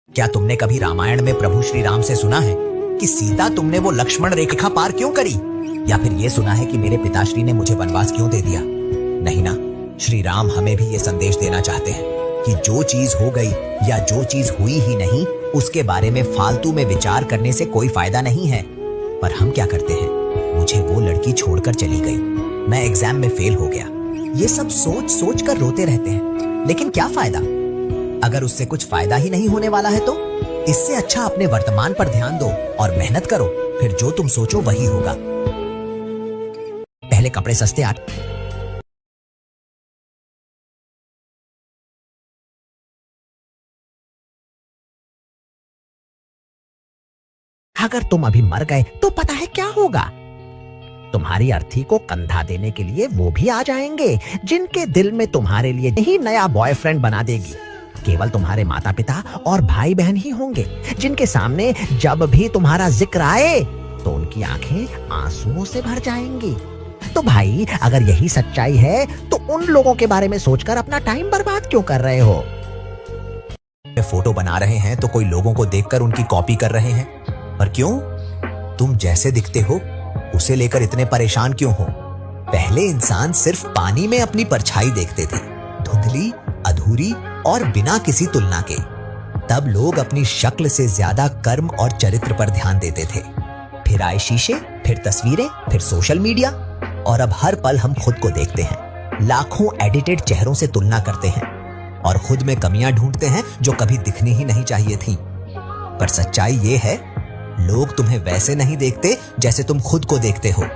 क्या तुमने कभी रामायण में प्रभु श्री राम से सुना है कि सीता तुमने वो लक्ष्मण रेखा पार क्यों करी? या फिर ये सुना है कि मेरे पिताश्री ने मुझे वनवास क्यों दे दिया? नहीं ना। श्री राम हमें भी ये संदेश देना चाहते हैं कि जो चीज हो गई या जो चीज हुई ही नहीं, उसके बारे में फालतू में विचार करने से कोई फायदा नहीं है। पर हम क्या करते हैं? मुझे वो लड़की छोड़कर चली गई, मैं एग्जाम में फेल हो गया, ये सब सोच सोच कर रोते रहते हैं। लेकिन क्या फायदा? अगर उससे कुछ फायदा ही नहीं होने वाला है तो इससे अच्छा अपने वर्तमान पर ध्यान दो और मेहनत करो, फिर जो तुम सोचो वही होगा। पहले कपड़े सस्ते अगर तुम अभी मर गए तो पता है क्या होगा? तुम्हारी अर्थी को कंधा देने के लिए वो भी आ जाएंगे जिनके दिल में तुम्हारे लिए ही नया बॉयफ्रेंड बना देगी। केवल तुम्हारे माता पिता और भाई बहन ही होंगे जिनके सामने जब भी तुम्हारा जिक्र आए तो उनकी आंखें आंसुओं से भर जाएंगी। तो भाई, अगर यही सच्चाई है तो उन लोगों के बारे में सोचकर अपना टाइम बर्बाद क्यों कर रहे हो? फोटो बना रहे हैं तो कोई लोगों को देखकर उनकी कॉपी कर रहे हैं। पर क्यों? तुम जैसे दिखते हो उसे लेकर इतने परेशान क्यों हो? पहले इंसान सिर्फ पानी में अपनी परछाई देखते थे, धुंधली, अधूरी और बिना किसी तुलना के। तब लोग अपनी शक्ल से ज्यादा कर्म और चरित्र पर ध्यान देते थे। फिर आए शीशे, फिर तस्वीरें, फिर सोशल मीडिया, और अब हर पल हम खुद को देखते हैं, लाखों एडिटेड चेहरों से तुलना करते हैं और खुद में कमियां ढूंढते हैं जो कभी दिखनी ही नहीं चाहिए थी। पर सच्चाई ये है, लोग तुम्हें वैसे नहीं देखते जैसे तुम खुद को देखते हो।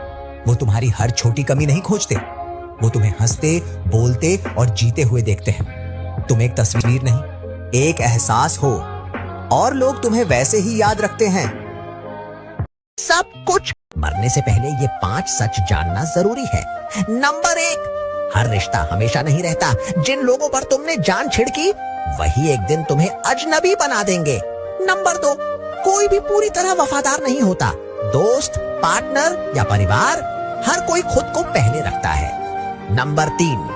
वो तुम्हारी हर छोटी कमी नहीं खोजते, वो तुम्हें हंसते, बोलते और जीते हुए देखते हैं। तुम एक तस्वीर नहीं, एक एहसास हो, और लोग तुम्हें वैसे ही याद रखते हैं। सब कुछ मरने से पहले ये 5 सच जानना जरूरी है। नंबर 1, हर रिश्ता हमेशा नहीं रहता। जिन लोगों पर तुमने जान छिड़की वही एक दिन तुम्हें अजनबी बना देंगे। नंबर 2, कोई भी पूरी तरह वफादार नहीं होता। दोस्त, पार्टनर या परिवार, हर कोई खुद को पहले रखता है। नंबर 3,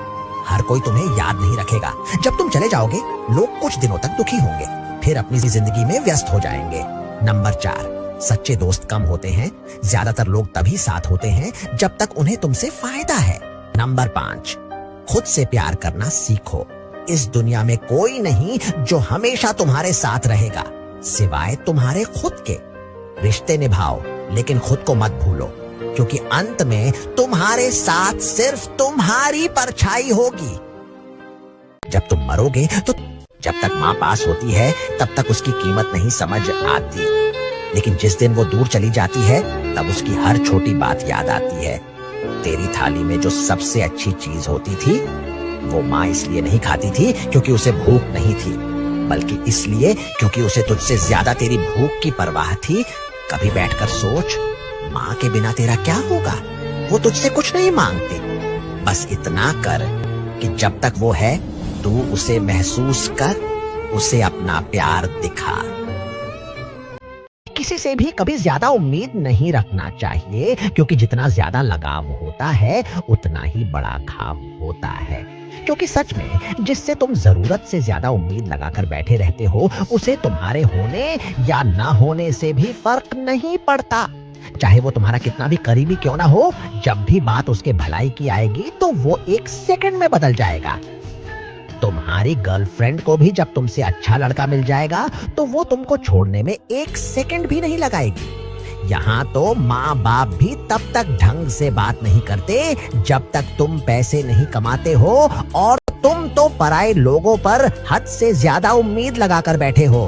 हर कोई तुम्हें याद नहीं रखेगा। जब तुम चले जाओगे लोग कुछ दिनों तक दुखी होंगे, फिर अपनी जिंदगी में व्यस्त हो जाएंगे। नंबर 4, सच्चे दोस्त कम होते हैं। ज्यादातर लोग तभी साथ होते हैं जब तक उन्हें तुमसे फायदा है। नंबर 5, खुद से प्यार करना सीखो। इस दुनिया में कोई नहीं जो हमेशा तुम्हारे साथ रहेगा सिवाय तुम्हारे खुद के। रिश्ते निभाओ लेकिन खुद को मत भूलो, क्योंकि अंत में तुम्हारे साथ सिर्फ तुम्हारी परछाई होगी। जब तुम मरोगे तो जब तक माँ पास होती है तब तक उसकी कीमत नहीं समझ आती, लेकिन जिस दिन वो दूर चली जाती है तब उसकी हर छोटी बात याद आती है। तेरी थाली में जो सबसे अच्छी चीज होती थी वो माँ इसलिए नहीं खाती थी क्योंकि उसे भूख नहीं थी, बल्कि इसलिए क्योंकि उसे तुझसे ज्यादा तेरी भूख की परवाह थी। कभी बैठकर सोच, माँ के बिना तेरा क्या होगा? वो तुझसे कुछ नहीं मांगती, बस इतना कर कि जब तक वो है तू उसे महसूस कर, उसे अपना प्यार दिखा। किसी से भी कभी ज्यादा उम्मीद नहीं रखना चाहिए, क्योंकि जितना ज्यादा लगाव होता है उतना ही बड़ा घाव होता है। क्योंकि सच में जिससे तुम जरूरत से ज्यादा उम्मीद लगाकर बैठे रहते हो उसे तुम्हारे होने या ना होने से भी फर्क नहीं पड़ता। चाहे वो तुम्हारा कितना भी करीबी क्यों ना हो, जब भी बात उसके भलाई की आएगी तो वो 1 सेकंड में बदल जाएगा। तुम्हारी गर्लफ्रेंड को भी जब तुमसे अच्छा लड़का मिल जाएगा तो वो तुमको छोड़ने में 1 सेकंड भी नहीं लगाएगी। यहाँ तो माँ बाप भी तब तक ढंग से बात नहीं करते जब तक तुम पैसे नहीं कमाते हो, और तुम तो पराये लोगों पर हद से ज्यादा उम्मीद लगाकर बैठे हो।